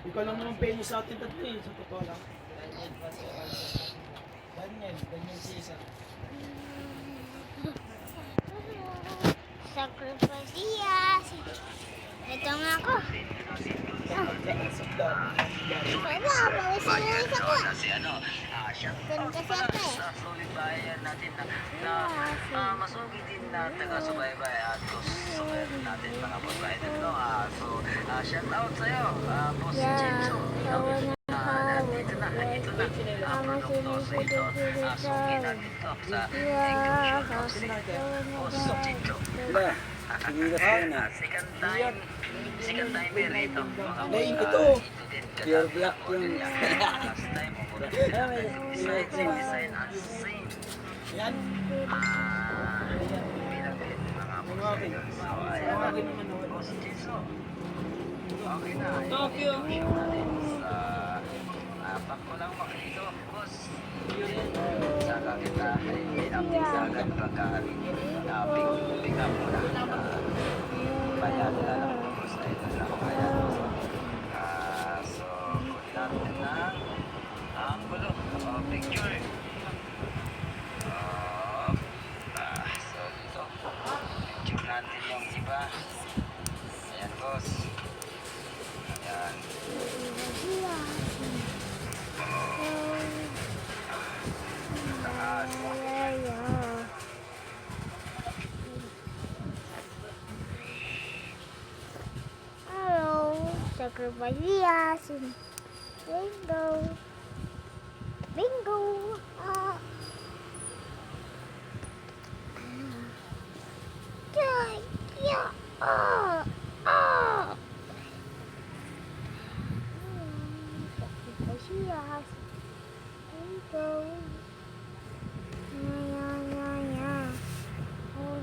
Ikaw lang naman penyo sa atin tatlo eh, sa totoo lang. Daniel Cesar. Sacrifice. Ito nga ako. Wala, pawisin ako. Ganun kasi ako eh. Sulit bayan natin na masugi din na taga-subaybay at gusto natin mga boss idol, no? So, shout out sa'yo, boss Jinso. Nandito na ang produkto sa ito. Sugi natin to sa inclusion of boss Jinso. Second time rito. Lain ito. Pure black yung last time. Design ang same. Yan. Pinagpit mga boss idol. So, ayan na. Boss Jinso. Okay na. Thank you. Natin sa pack ko lang makito, boss. Saka kita ay pinapit sa agad pagkaari. Pick up mo na. Bayan na lang po, boss idol lang kaya. So, kunin natin ng angulo o picture. So, dito. Picture natin yung iba. Ayan, boss. Ayan. Taas. Hello, sacrifice. Bingo. Bingo. Yeah. Sacrifice. Bingo. Yeah. Oh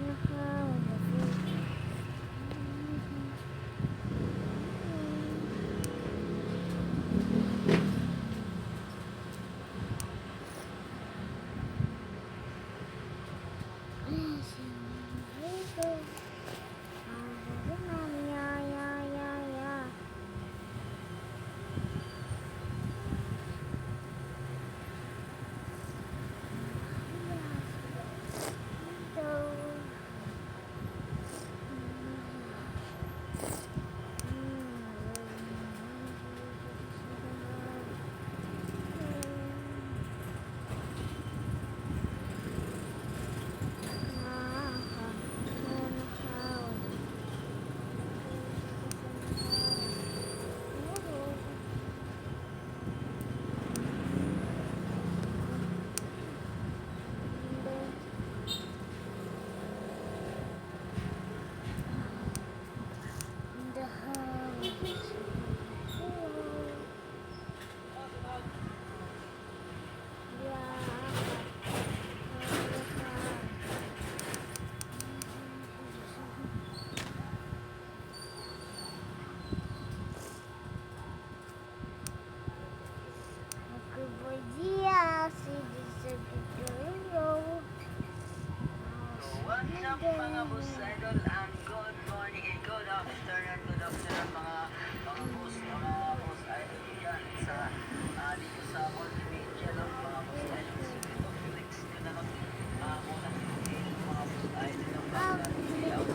no. What's up mga boss idol, and good morning and good afternoon mga boss idol dyan sa dito sa multimedia ng mga boss idol. So ito, flex nyo na lang muna mga boss idol ng mga layout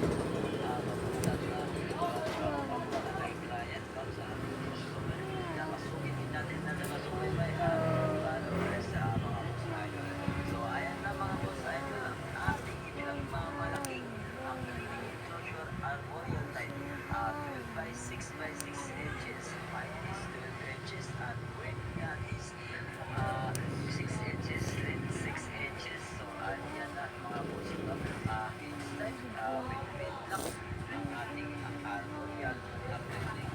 papunta sa kay client o sa customer na masugin din natin na nakasubaybay followers sa mga boss idol. So ayan na mga boss idol, ang ating pinagmamalaking ang enclosure arboreal type 12 by 6 by 6 inches, height is 12 inches and width niya is 6 inches, length 6 inches. So yan na mga boss hinge type, windmill lang ng ating arboreal building.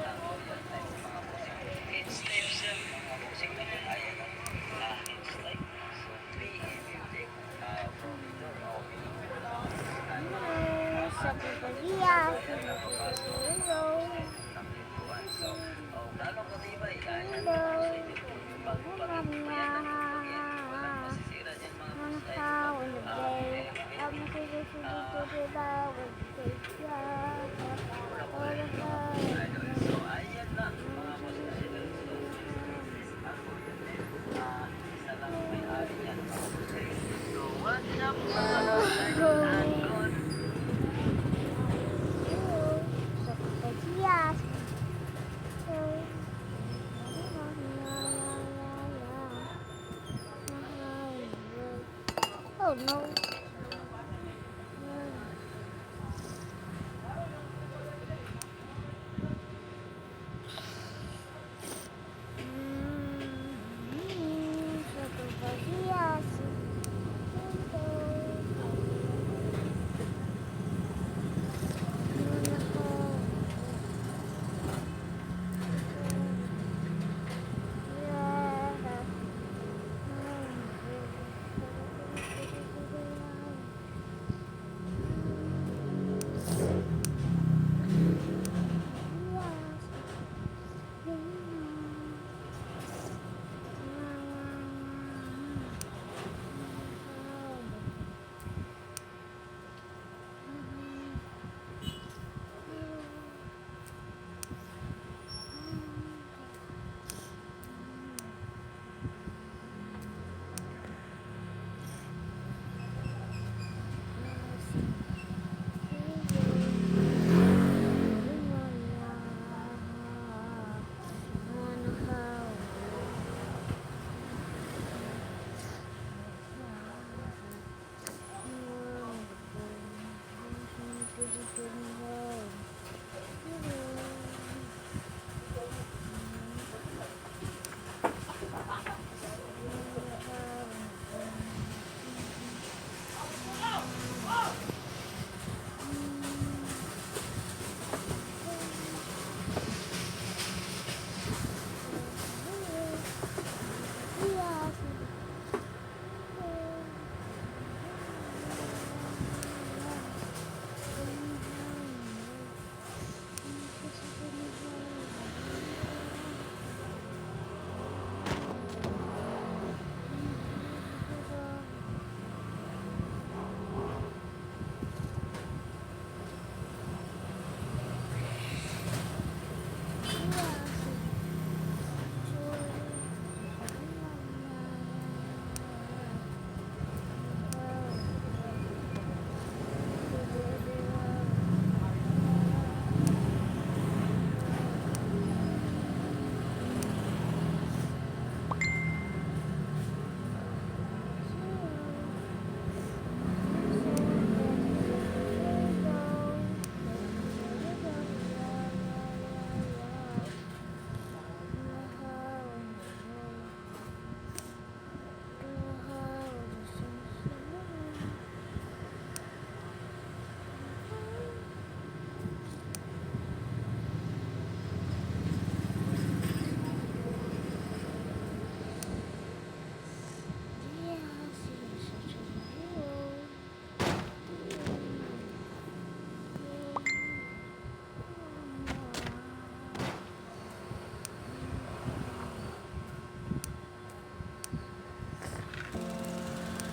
Arboreal type mga bossing hinge type siya mga bossing. Ayan na hinge type. So 3 if you take from the door opening Sacrifice. Oh no. Super bahagia sih.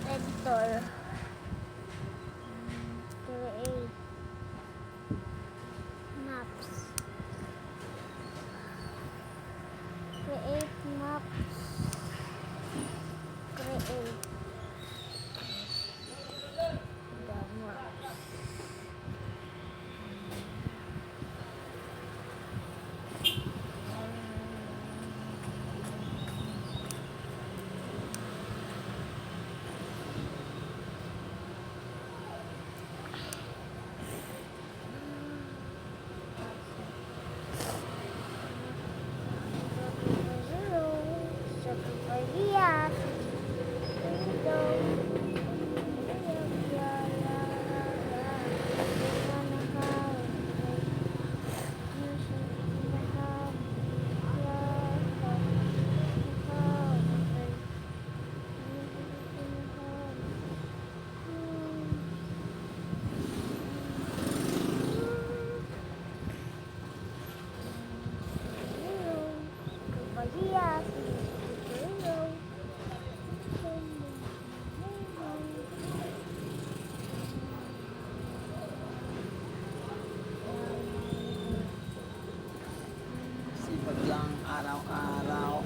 Editor. Create maps. Create maps. Create the maps. Sipag lang araw-araw.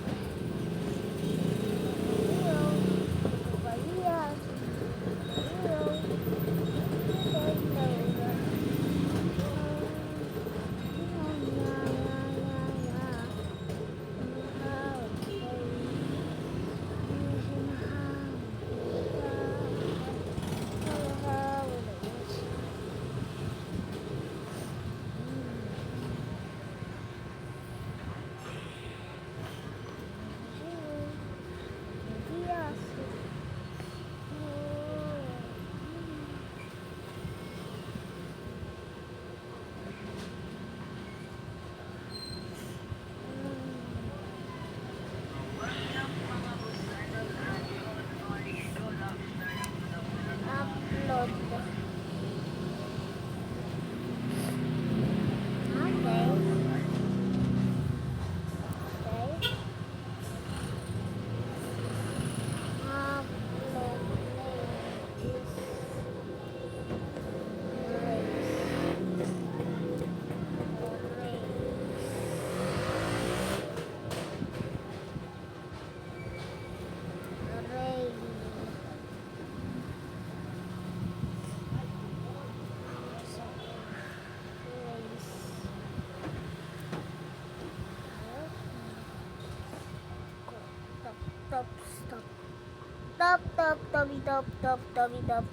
top, top, Tommy top, top, Tommy top.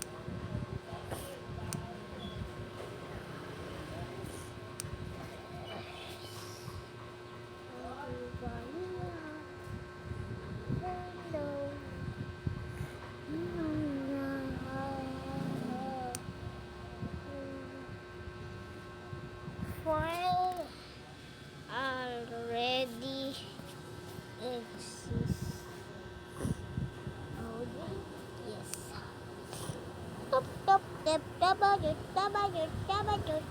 File already exists. Oh, yes. Top, top, tap, tabajut, tabajut, tabajut.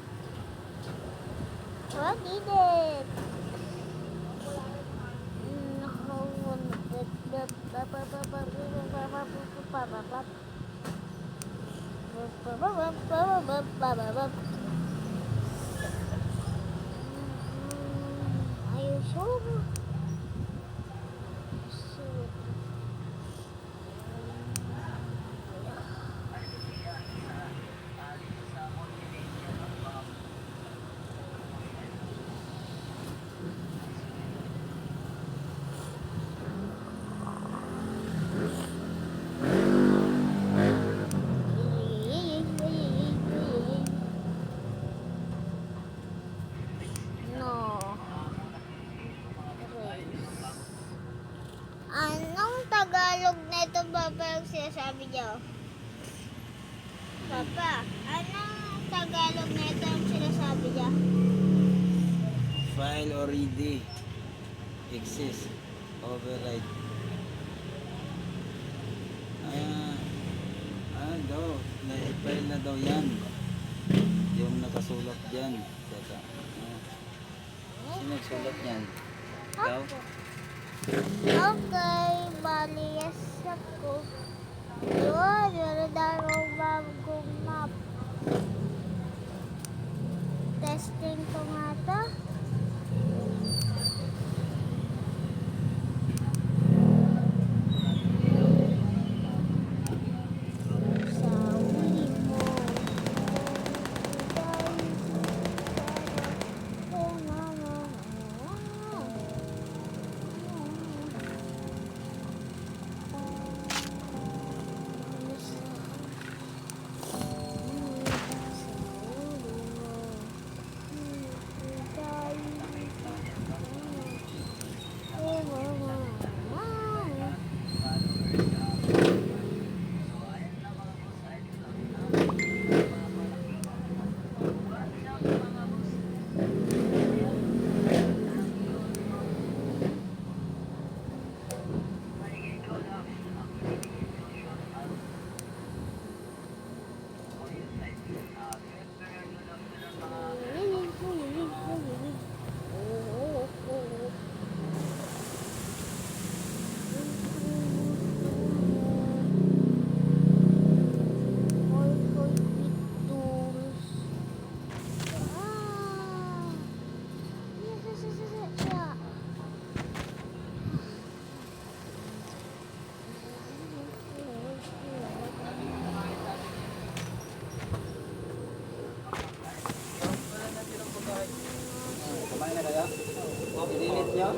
What did it? Are you sure? No. Anong Tagalog nito, Papa, yung sinasabi niyo? Papa, anong Tagalog nito yung sinasabi niya? File already exists. Override. Daw. Na-file na daw yan. Yung nakasulat dyan. Teka. Sino nagsulat yan? Ikaw? Okay, bali yes ako. Yun, meron na akong bagong map. Testing ko nga to. Sa uli mo. Kumain na kaya? I-delete nyo?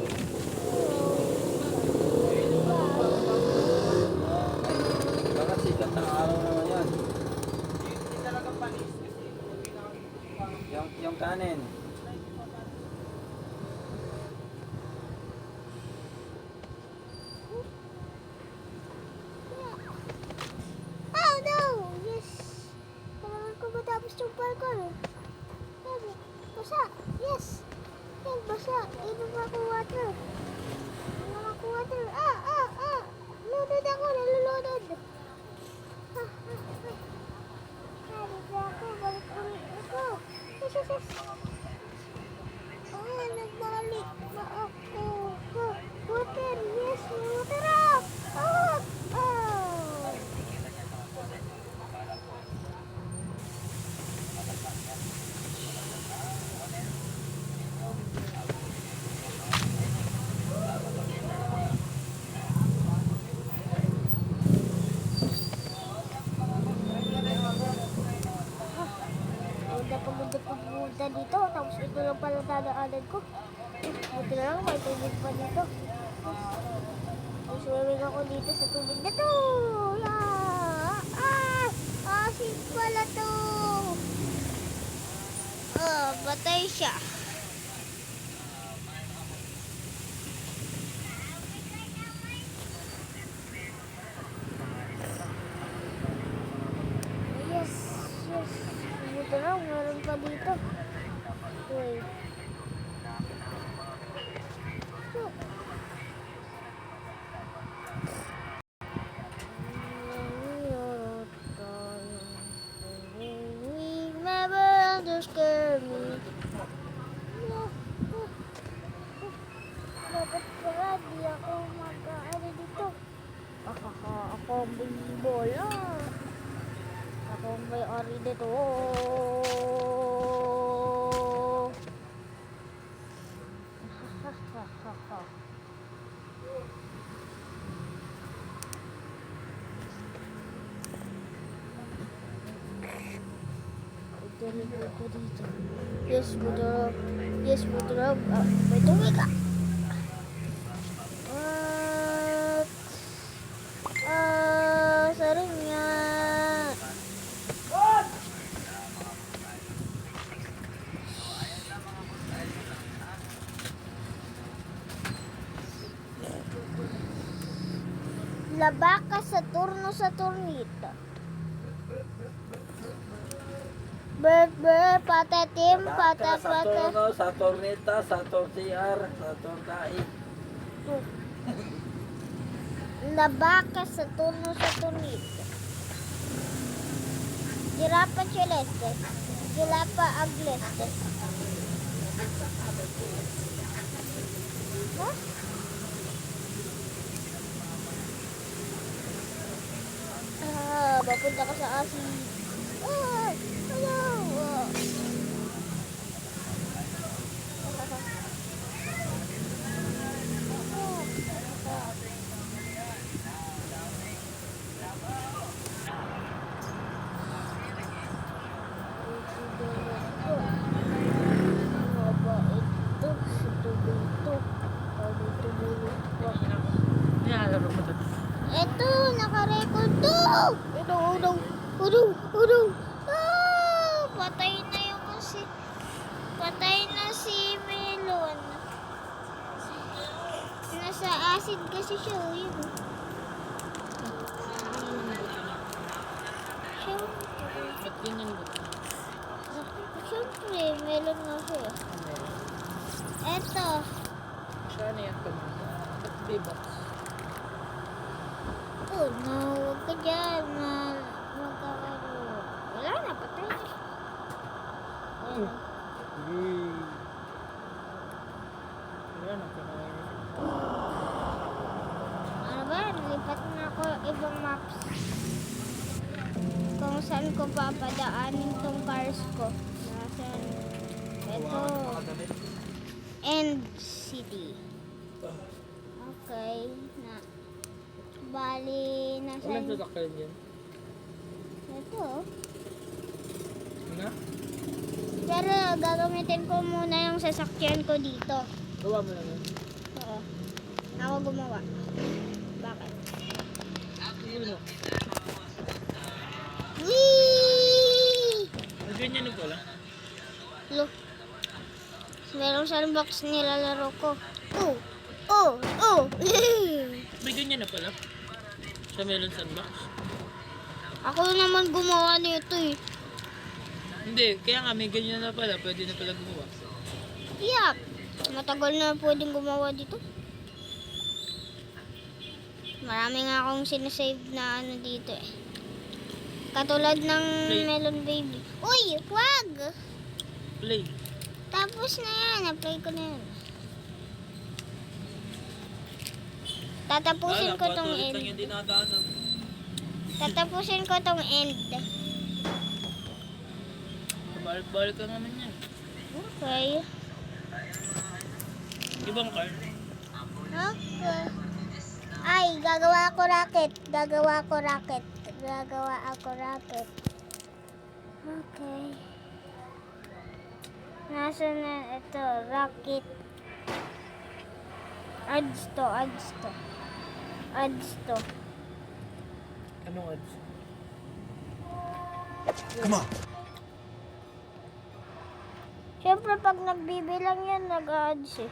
Bakit sikat ng araw na yan? Yung kanin. Oh no! Yes! Kailangan ko matapos yung parkour. Sabi, basa! Yes! Yan, basa! Inom ako water. Inom ako water. Lunod ako, nalulunod. Balik na ako, balik ulit ako. Yes, yes, yes. Nagbalik na ako. Water, yes, may water up. Pumunta dito, tapos ito lang pala dadaanan ko. Buti na lang, may tubig pa dito. Swimming ako dito sa tubig na to. Asin pala to. Batay siya. Yes. Dito na, meron pa dito. Wait. Never scare me. Dapat pala di ako mag-aari dito. Ako ang bola. Ako ang may-ari dito. Yes, betul. May tubig ka. Sering nga. Laba ka sa turno sa turnito. Bird, patatim, Sa pata. turno, sa tornita, sa tortiyar, sa tortai. Laba ka sa turno sa turnito. Girapa celeste. Girapa agreste. Huh? Papunta ka sa asin. Hello. Ito, naka-record to. Udong. Patay na si Melon. Nasa acid kasi siya, yun. Siyempre, melon nga siya. Eto. Sana yan ito. Ba't B-box? Oh no, huwag ka dyan. Magkakaroon. Wala na, patay na siya. Ayun. Ayan, kinain. Ano ba? Nalipat na ako ibang maps. Kung saan ko papadaanin tong cars ko. Nasaan? Ito. End City. Okay. Bali, Walang nasaan? sasakyan yan. Ito. Nga? Pero gagamitin ko muna yung sasakyan ko dito. Gawa mo lang yan. Oo. Ako gumawa. Bakit? Ano mo? Whee! Ang ganyan na pala. Look. Merong sandbox nilalaro ko. Oh! May ganyan na pala. Sa Melon Sandbox. Ako naman gumawa nito eh. Hindi, kaya nga may ganyan na pala. Pwede na pala gumawa. Yup. Matagal na pwedeng gumawa dito. Marami nga akong sinasave na ano dito eh. Katulad ng Play. Melon Baby. Uy! Wag! Play. Tapos na yan. Na-play ko na yan. Tatapusin ko tong Patulit lang yung end. dinadaanan. Tatapusin ko tong end. Balik-balik ka naman yan. Okay. Ibang car. Okay. Ay, gagawa ako rocket. Okay. Nasaan na ito? Rocket. Adds to. Ads to. Anong odds? Siyempre, pag nagbibilang yan, nag-ads eh.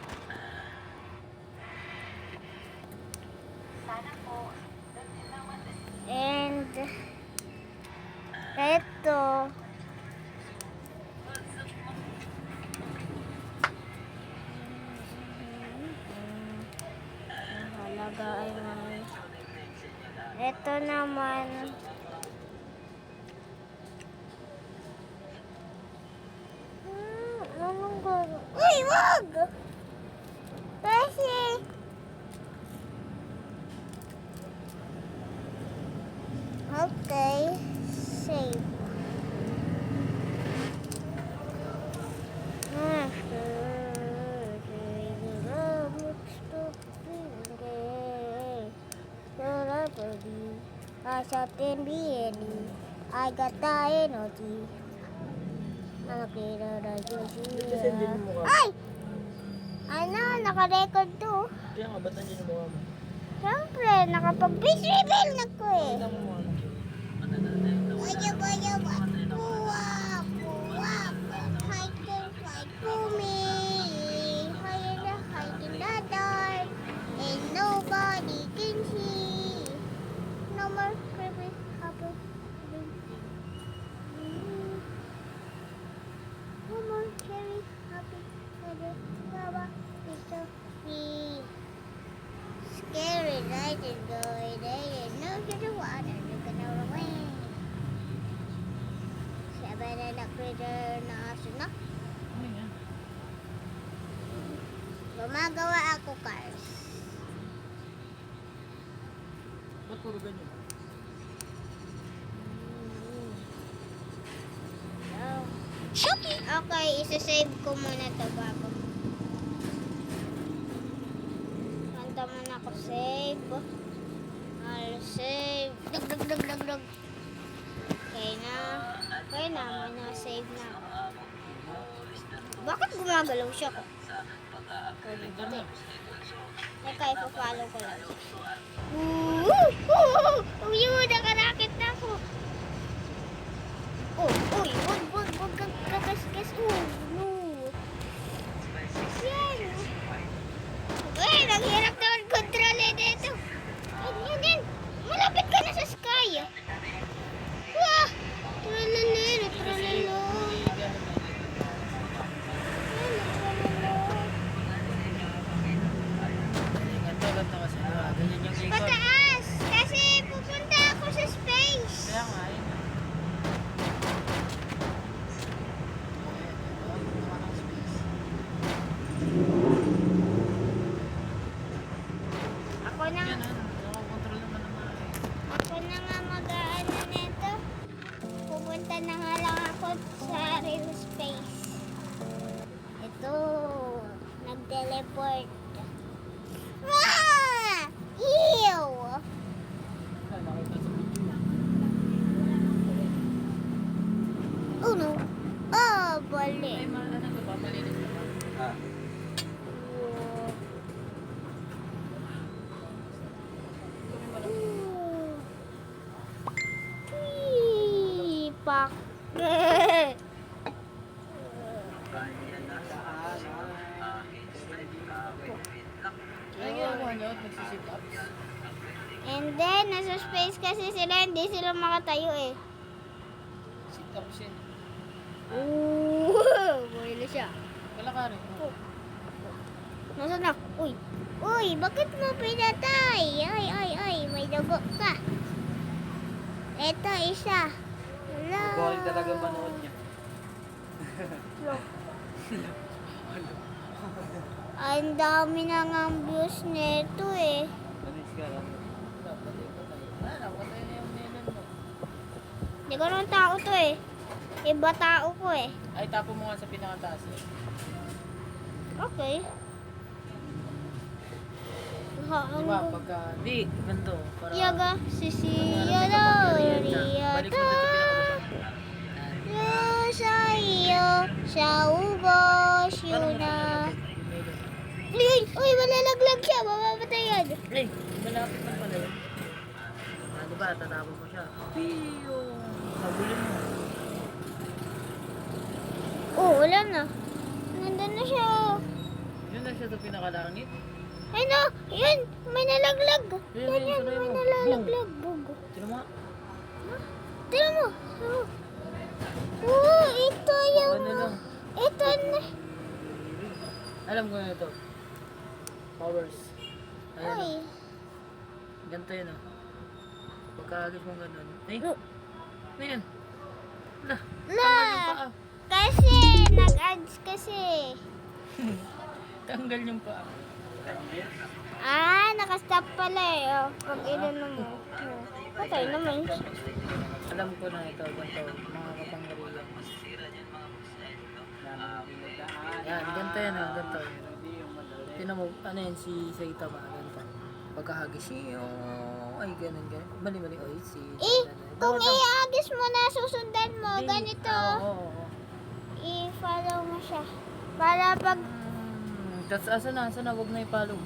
And, eto. Ang halaga ay may... Eto naman. Anong gano'n? Uy, wag! Kasi... Okay, save. Something really, I got the energy. Ay! Ano, naka-record to. Kaya nga, ba't nandiyan yung mukha mo? Siyempre, nakapag-face reveal na ko eh. Tignan mo mukha mo. Baya, baya, buwa, buwa, hide and fight for me. Hide and hide in the dark, and nobody can see. No more creepy, happy. No more scary, happy. Scary night is going in. No to the water, you're gonna rain. Sabi na critter na aso na. Ano yan? Gumagawa ako cars. Ba't puro ganyan? Okay, isa-save ko muna ito bago. Handa muna ako save. I'll save. Dug. Okay na. Okay na, may na-save na ako. Bakit gumagalaw siya ko? Teka, ipa-follow ko lang. Yun, nakarakit na ako. Uy, wag kang kagasgas. No. Yan. Uy, naghirap naman kontrolin dito. Yan. Malapit ka na sa sky. Wah! Tralalo. Ingat na kasi. Ganyan yung ikot. Pataas! Kasi pupunta ako sa space. Kaya nga, yun. Ako na. Yan, nakakontrol naman naman. Ako na nga mag-aano nito. Pupunta na nga lang ako sa real space. Ito, nag-teleport. Ah! Ew! Nakita sa video. Oh no! Oh, Ay, bali. ano to, papalinis naman. Ah, Pak. Ay, ginagawa nyo, nagsisit ups. And then, nasa space kasi sila, hindi sila makatayo eh. Sit ups yun. Buhay siya. Kalakarin. Nasaan na? Uy, bakit mo pinatay? Ay, may dugo ka. Eto, isa. Hello. boring talaga manood niya. Ang dami na nga views nito eh. Manis ka lang. Nakapatay na yung melon mo. Hindi ko naman tao to eh. Iba tao ko eh. Ay, tapo mo nga sa pinakataas eh. Okay. Diba, pagka, di, ganito. Para, Yaga, sisiya na, balik mo dito pinakababa. yo sa iyo, sa ubos, yun na. Yung melon. Uy, malalaglag siya. Mamamatay yan. Eh, malapit na pala yun. Ah, diba, tatapos mo siya. Piyong! Habulin mo. Oh, wala na. Nandun na siya. Yun na siya sa pinakalangit. Ay no, yun. May nalaglag. Yun, Yan, yun, yan. sunay May mo. nalalaglag. Bugo. Sino mo nga? Tignan mo. Oo, ito yung... Ano lang. Ito na. Alam ko na ito. Powers. Ayan. Ay. Oh. Ganito yun oh. Pagkagis mo ganun. Ay, Oh. ano yan? Ala, La. tanggal yung paa. Kasi, nag-ads kasi. Tanggal yung paa. Ah, nakastop pala eh. Oh, pag inano mo. Oh, patay naman siya. Alam ko na ito, ganito. Mga kapanggariya. Yan, ganito yan oh, ganito. Tinan mo, ano yan, si Saitama, ganito. Pagkahagis yung... Ay, ganun, ganun. Mali-mali, oy, si... Eh, kung i-agis mo na susundan mo, ganito. Oo, oo. I-follow mo siya. Para pag... Tapos asa na, huwag na ipalo.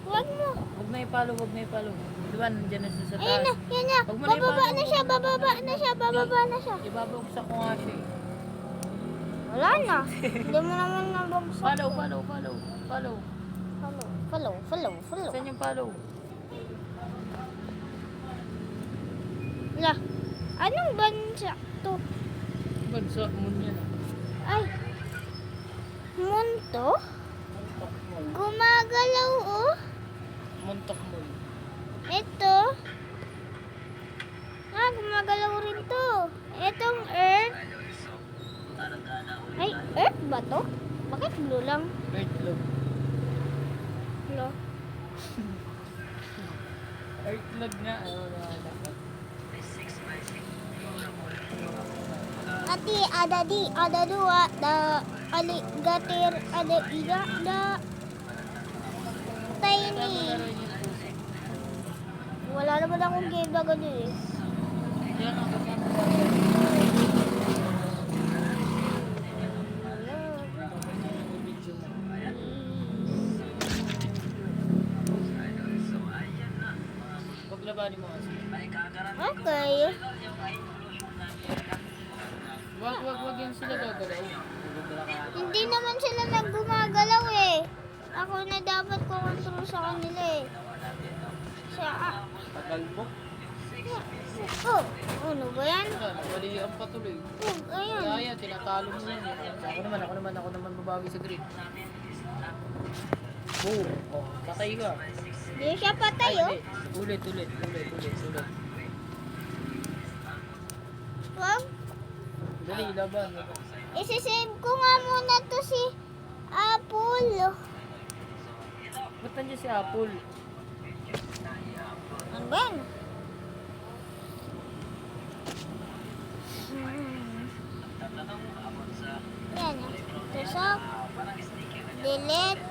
Huwag mo. Huwag na ipalo, huwag na ipalo. Di ba, nandiyan na siya sa Ayun na, taas. yan na. Huwag mo na Bababa ipalo. na siya, bababa na siya, bababa na siya. Ibabagsak ko nga siya eh. Wala na. Hindi mo naman nabagsak. Follow, follow, follow, follow. Follow. Saan yung follow? La, anong bansa to? Bansa, moon yan. Ay, munto? Montok moon. Gumagalaw oh. Montok moon. Ito. Ah, gumagalaw rin to. Itong Earth. Ay, Earth ba to? Bakit blue lang? Earth log. Blue. Earth log nga. Ayaw na dapat. Ati, ada dua, da alligator, ada ida, da tiny. Wala naman akong game bago dun eh. Yan ang kasama. Video mo. Paglabanin mo kasi. Okay. Wag yan sila gagalaw. Hindi naman sila naggumagalaw eh. Ako na dapat kukontrol sa kanila eh. Siya, Tagal mo. oh, ano ba yan? Wala, mali ang patuloy. Oh, ayun. Kaya, tinatalo mo yan eh. Ako naman babawi sa green. Boom. Oh, patay ka. Hindi siya patay oh. Hindi. Ulit. Wag. Dali, laban. Isisave ko nga muna to si Apple. Ba't nandiyan si Apple? Ano ba yan? Yan. Tusok. Delete.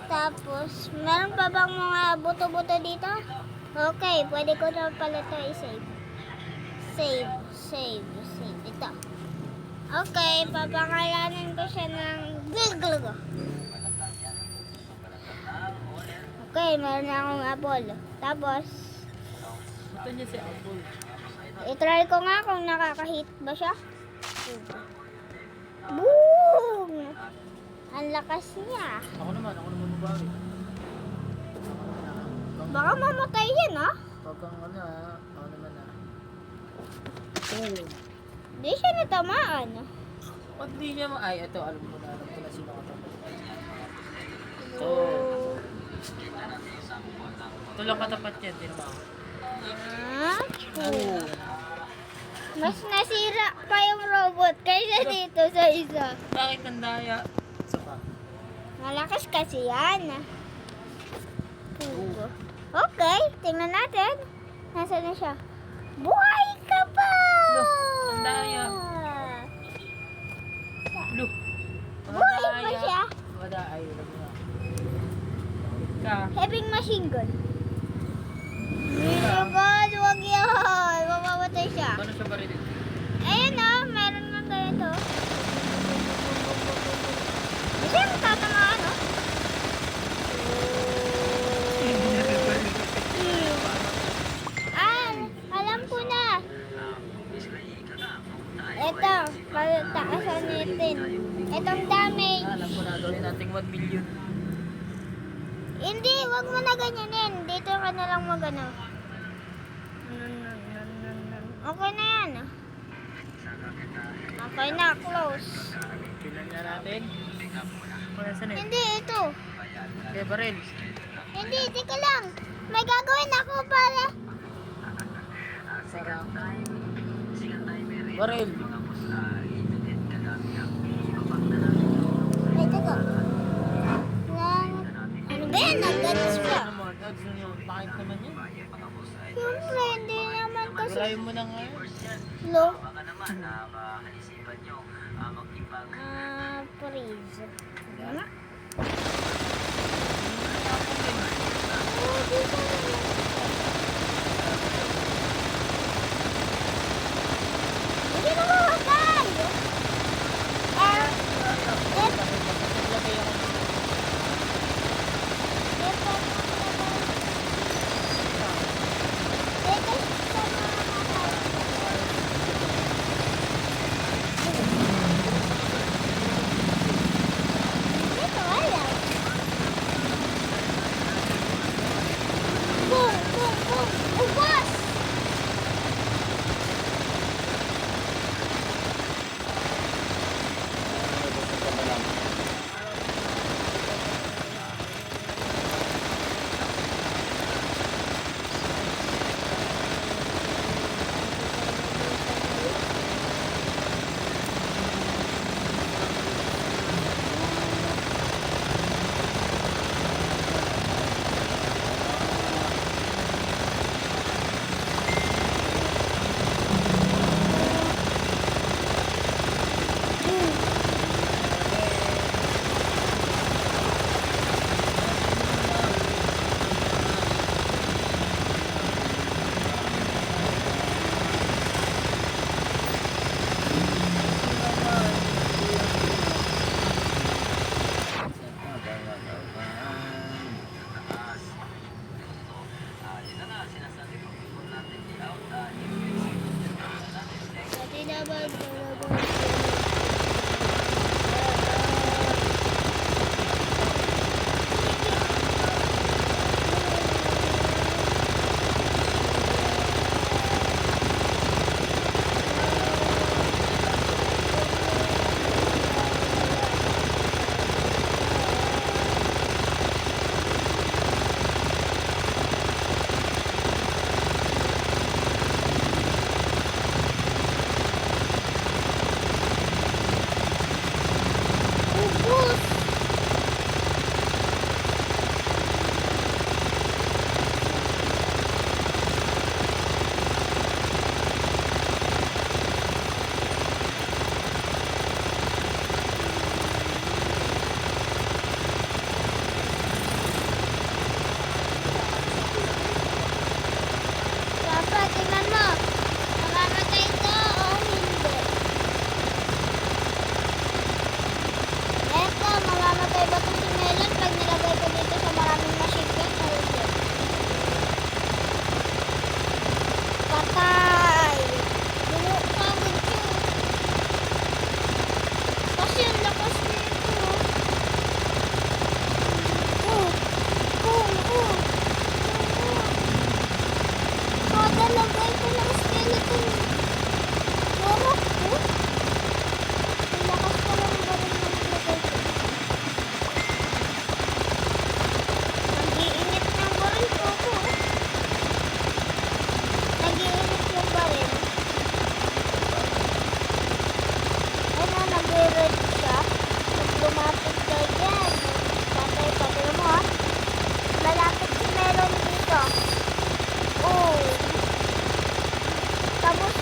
Tapos, meron pa bang mga buto-buto dito? Okay, pwede ko na pala ito i-save. Save. Ito. Okay, papangalanan ko siya ng Google. Okay, meron na akong apple. Tapos, Ba't nandiyan si Apple? i-try ko nga kung nakaka-hit ba siya. Boom! Ang lakas niya. Ako naman babawi. Baka mamatay yan, ha? Pagkang ano ako naman Boom. Di siya natamaan. Pag di niya ay, ito, alam ko na sino ka tapos. Oh. Ito lang katapat yan, tinama ako. Ah? Oh. Mas nasira pa yung robot kaysa dito sa isa. Bakit ang daya? Isa pa. Malakas kasi yan. Okay, tingnan natin. Nasaan na siya? Buhay ka pa! Ang daya. Look. Buhay pa siya? Wala, ay, wala mo na. Ka. Having machine gun. Oh God, wag yan. Mamamatay siya. Paano siya barilin? Ayun o, meron nga ganito. Kasi yung tatamaan o. 1 million. Hindi, wag mo na ganyanin. Dito ka na lang magano. Okay na yan. Okay na, close. Pinan nga natin. Wala saan eh. Hindi, ito. Kaya baril. Hindi, tika lang. May gagawin ako para. Para. Baril. Ay, tika. Lang. Ano ba yan? Nag-ganas pa. Ano mo? Dogs na yun. Bakit naman yun? Siyempre, hindi naman kasi. Gulayin mo na nga yun. Lo. Baka naman, makaisipan nyo, magtibag. Freeze. Yan. Oh, dito na. Hindi na mawagay. Lagay ako. Boom, boom, boom. Ubas! Dati dapat ubus. Papa, tingnan mo. Mamamatay ito o hindi? Eto, mamamatay ba ito si Melon pag nilagay ko dito sa maraming machine gun o hindi? Patay! Pagod siya. Kasi ang lakas nito. Kada lagay ko ng skeleton. Yorok ko. Ang lakas ko lang ba rin ng lagay ko. Nag-iinit ng baril ko ako. Nag-iinit yung baril. Ano, nag-red siya. Pag lumapit ka dyan. Patay mo ha. Malapit si Melon dito. Oh. Tapos,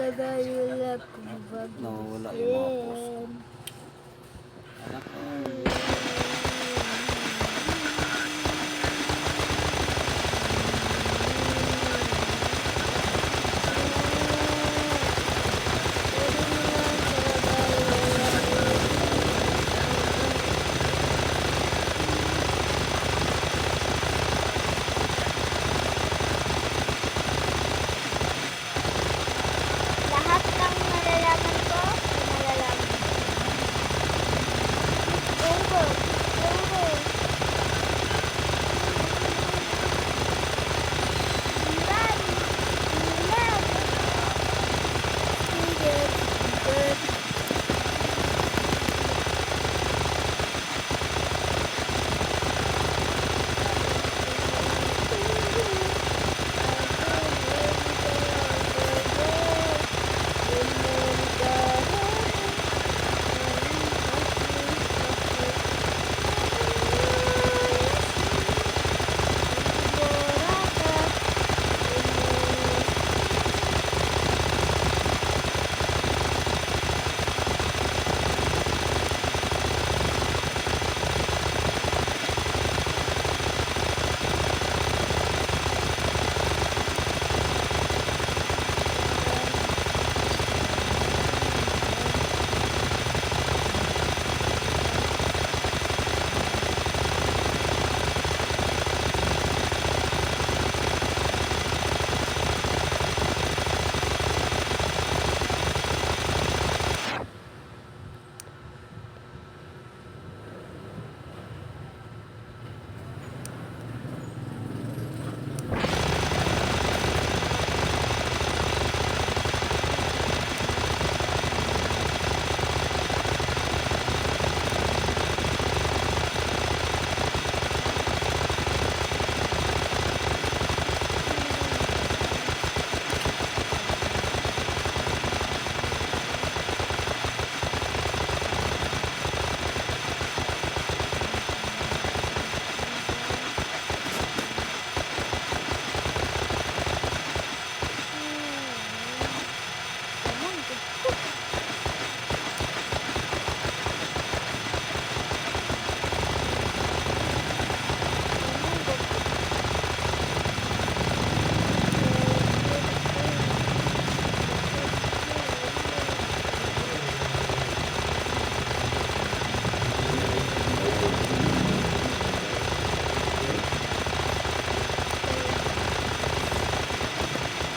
Sabay wala kong Nawawala yung mga post ko. bagusin. Anak ko. Lahat ng nalalaman ko, nalalaman ko. Tunggo, tunggo. Ilan, ilan. Sige, good.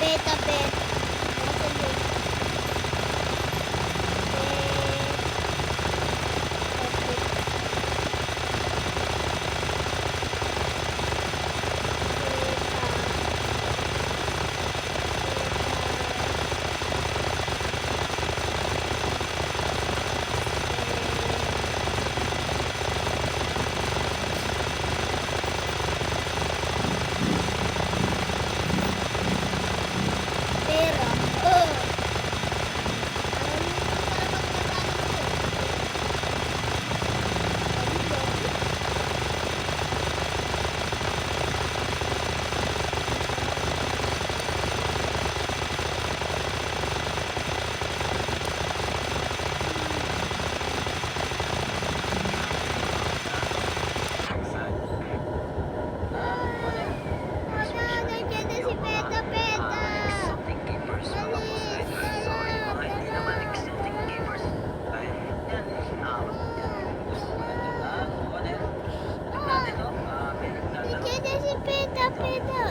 Beta, beta. Pera. Nandiyan na si Peta, Peta. Exotic givers, mga boss idol. So, yung mga hindi naman exotic givers, ay, yan, gusto mo na dyan, Kuwaner? Natin, no? May nagtatanong. Nandiyan na si Peta, Peta.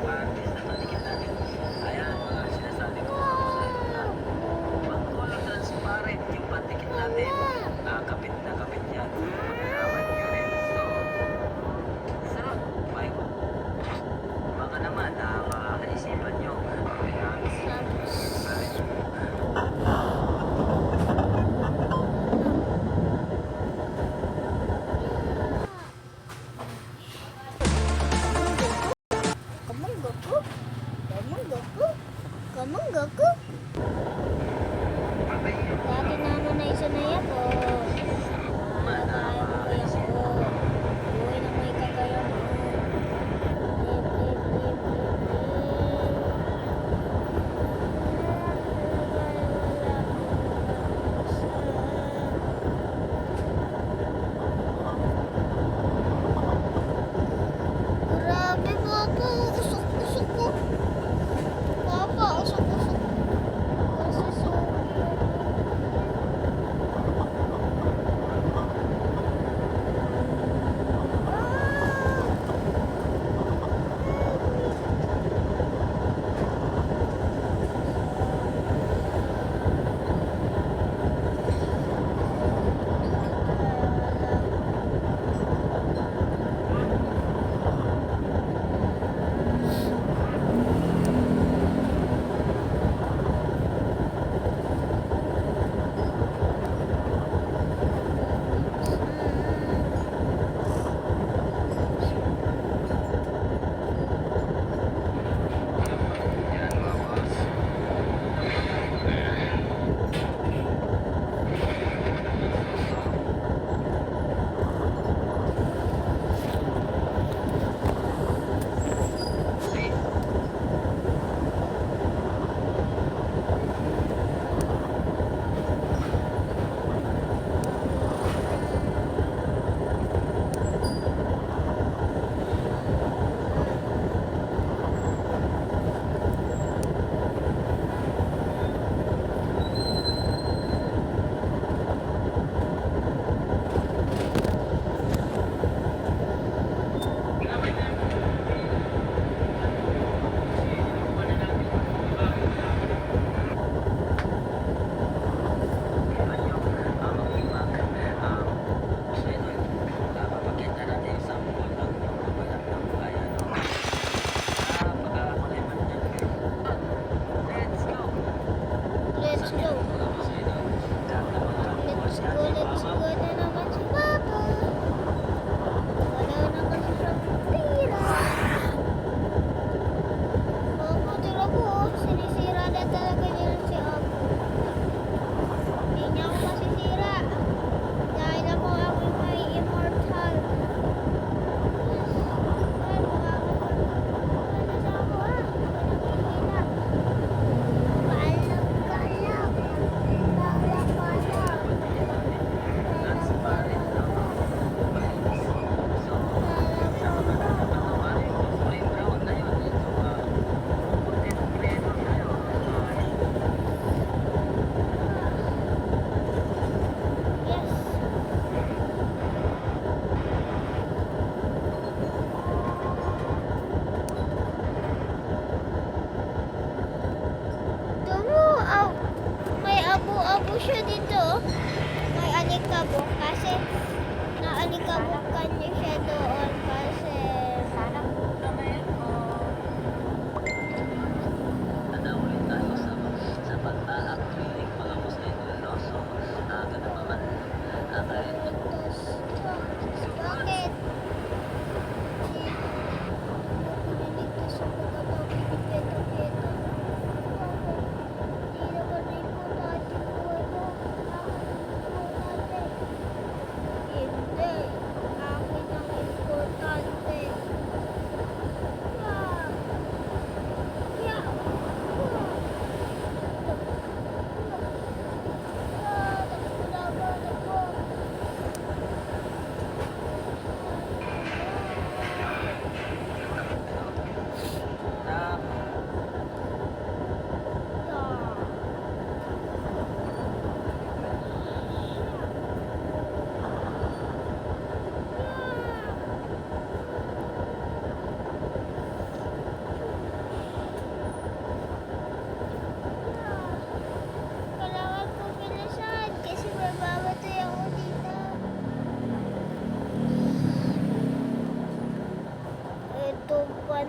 Artist na talikid natin. Ayan, mga sinasabi ko, mga boss idol, na pag color transparent yung pandikit natin, kapit na kapit yan. Malalaman nyo rin. So, sarap. Bye. Baka naman, makakaisipan nyo. Ayan.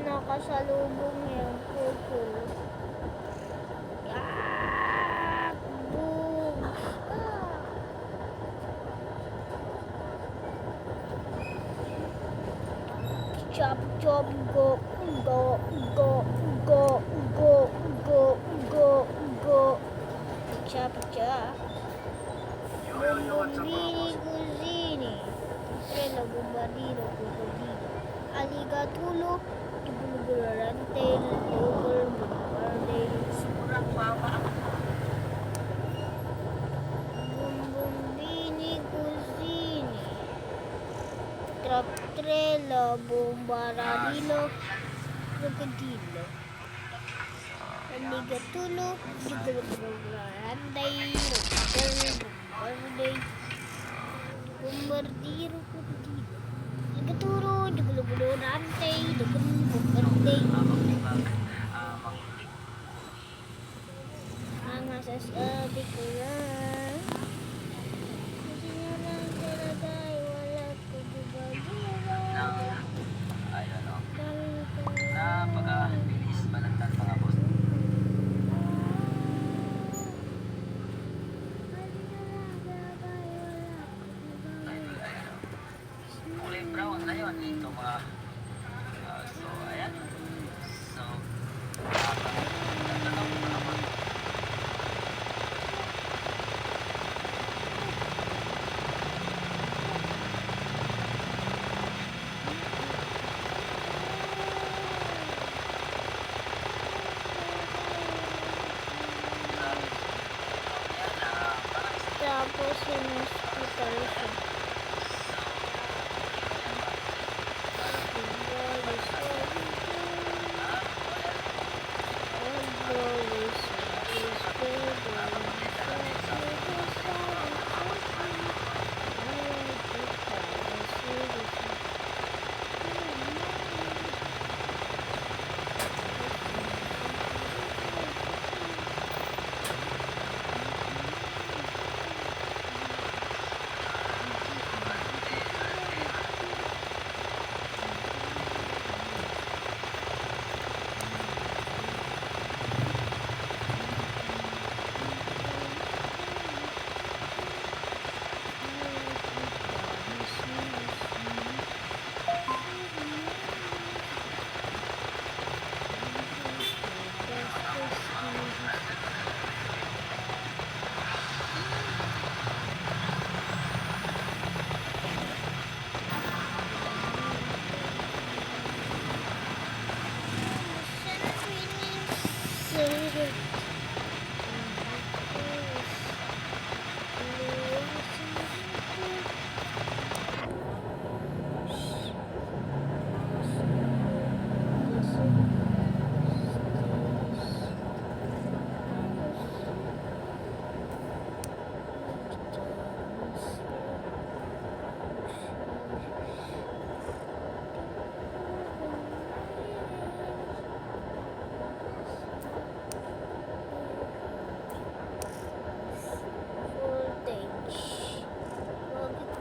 nakasalubong yung pupul. Yak! Boom! Ah! Chop, chop, go, go, go, go, go, go, go, go. Chop, chop. Bombini, cusini. Treno, bombardino, crocodilo. Alligatulo, tubulugurante, lugol, bombardino. Murang baba ang Bombini, cusini. Traptrelo, bombaradilo, crocodilo. Alligatulo, tubulugurante, lugol, bombardiro, crocodilo. Alligaturo, tubulugurante, lugol, bombardiro. Ang masasabi ko lang, kasi nga lang talaga ay wala ko diba. ayun o. Napakabilis balagtan mga boss. Kulay brown na yun ito mga so ayan so tatanong ko naman Tapos yung hospital siya.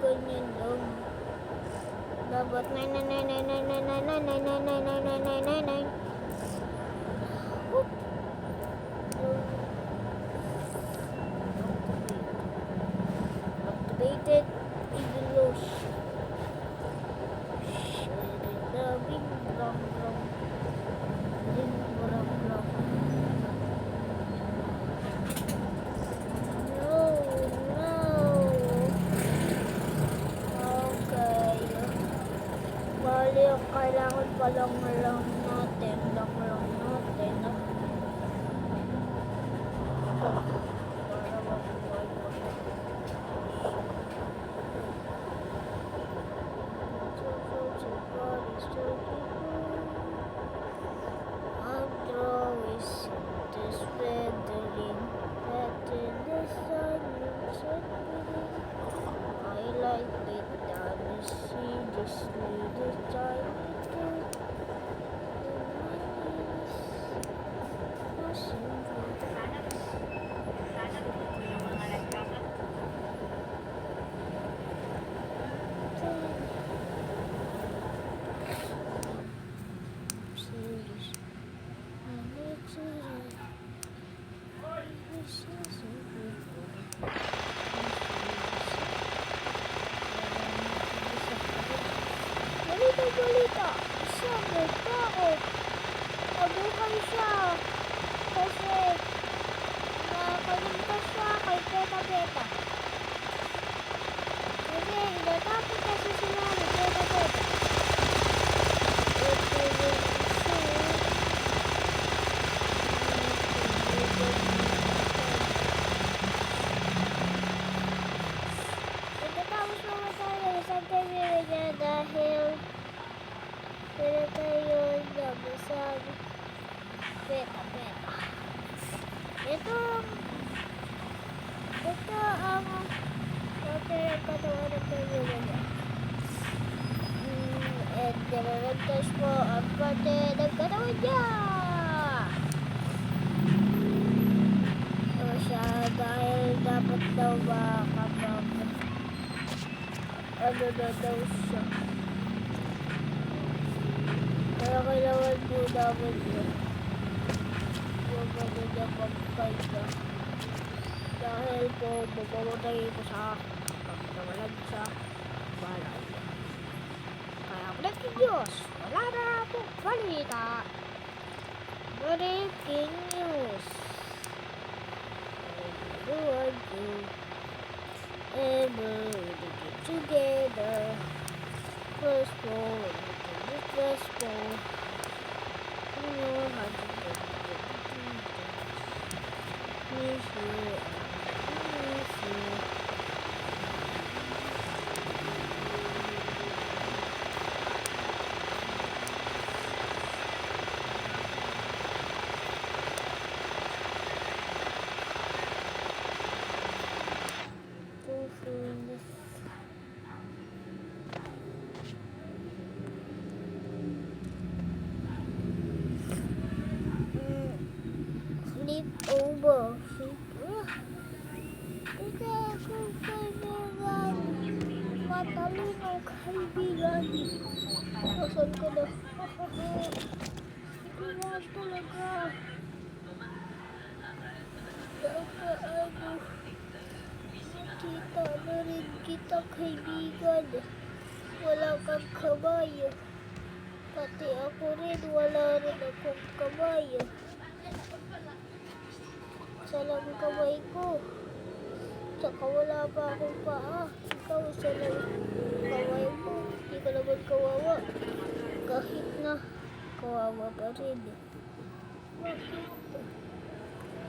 ganyan lang. Dapat 9999999999999. Activated Igelos. Big blang blang. Big blang blang. No, no. Okay. Bali, kailangan pa lang natin. Lang natin. Para mabuhay pa. I like it down the sea, just need a tiny bit. Pero tayo nabasag. Peta. Ito ang water katawan ng pamilya niya. At nararamtas mo ang parte ng katawan niya. O siya dahil dapat daw makapag ano na daw siya. Kaya kailangan po namin yun. Huwag mo niya pagkain. Dahil po mamamatay po siya pag nawalan sa balay. Kaya breaking news, wala na po balita. Breaking news. Everyone do ever get together. First floor, first floor. You know how to get miss you. Flip over. Kasi akong kaibigan. Matalino kaibigan. Asan ko na? Kaibigan talaga. Nakaano. Nakita na rin kita kaibigan. Wala kang kamay. Pati ako rin, wala rin akong kamay. Isa lang kamay ko. Tsaka wala pa akong paa. Ikaw isa lang kamay mo. Hindi ka naman kawawa. Kahit na kawawa pa rin. Bakit?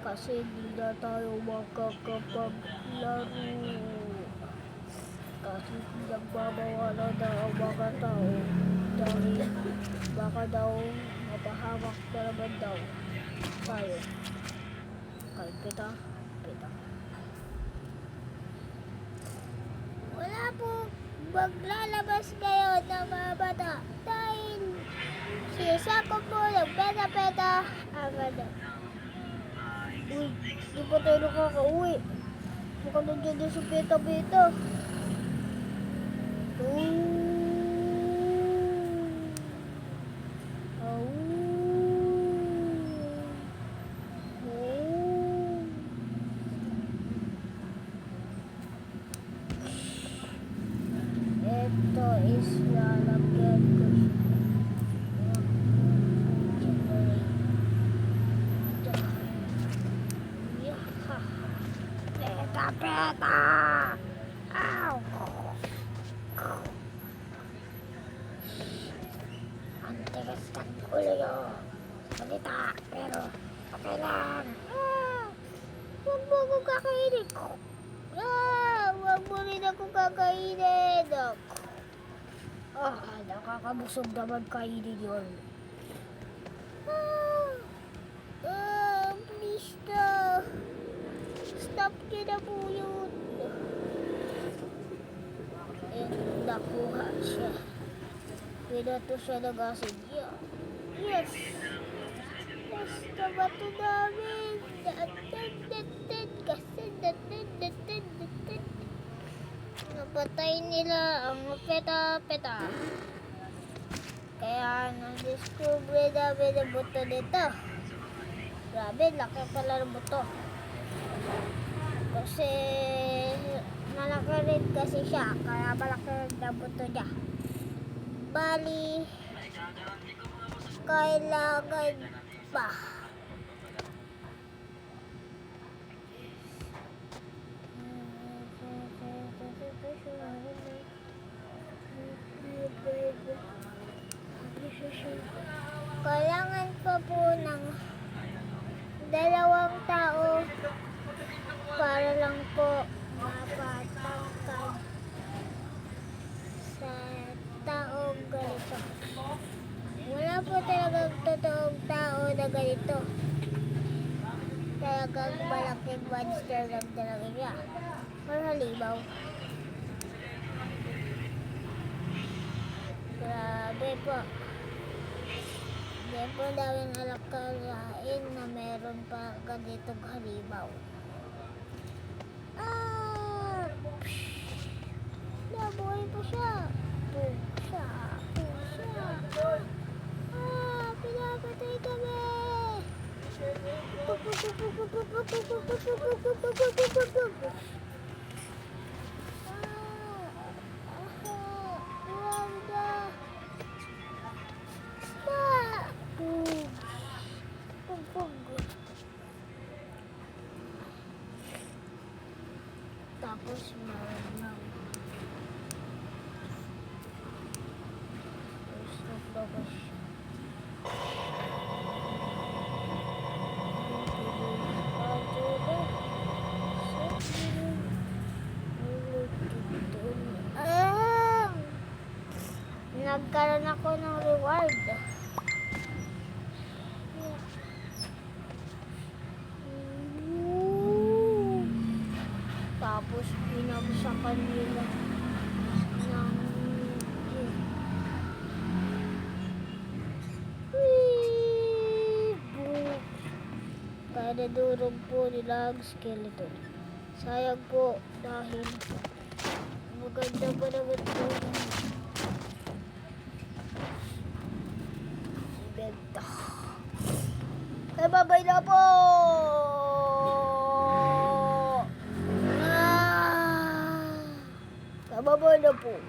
Kasi hindi na tayo makakapaglaro. Kasi nagbabawalan na ang mga tao. Dahil baka daw mapahamak na naman daw tayo. Kay peta. Wala po maglalabas ngayon ng mga bata dahil sisako po ng peta-peta ang ano. Uy, di pa tayo nakaka-uwi. Mukhang nandiyan din sa peta-peta. Ito is lalagyan ko siya. Peta! Ow! Ang tigas ng ulo nyo. Salita, pero okay lang. Huwag mo akong kakainin. Huwag mo rin ako kakainin. Nakakabusog naman kainin yun. Please na. Stop nyo na po yun. Nakuha siya. Pinato siya ng asin niya. Yes! Basta bato namin. Kasi napatay nila ang peta-peta. Kaya na-discover namin ang buto nito. Grabe, laki pala ng buto. Kasi malaki rin kasi siya. Kaya malaki rin ang buto niya. Bali, kailangan pa. Kailangan pa po ng 2 tao para lang po mapatangkad sa taong ganito. po talagang totoong tao na ganito. Talagang malaking monster lang talaga niya. Or halimaw. Grabe po. Hindi po namin alakalain na meron pa ganitong halimaw. Ah! Nabuhay pa siya. Pusa. Pusa. Ah! Pinapatay kami! Tapos meron ng tapos nagkaroon ako ng reward. Tapos pinagsakan nila ng kada durog po nila ang skeleton. Sayang po dahil maganda pa naman po benta. Eh, babay na po! Babay na po.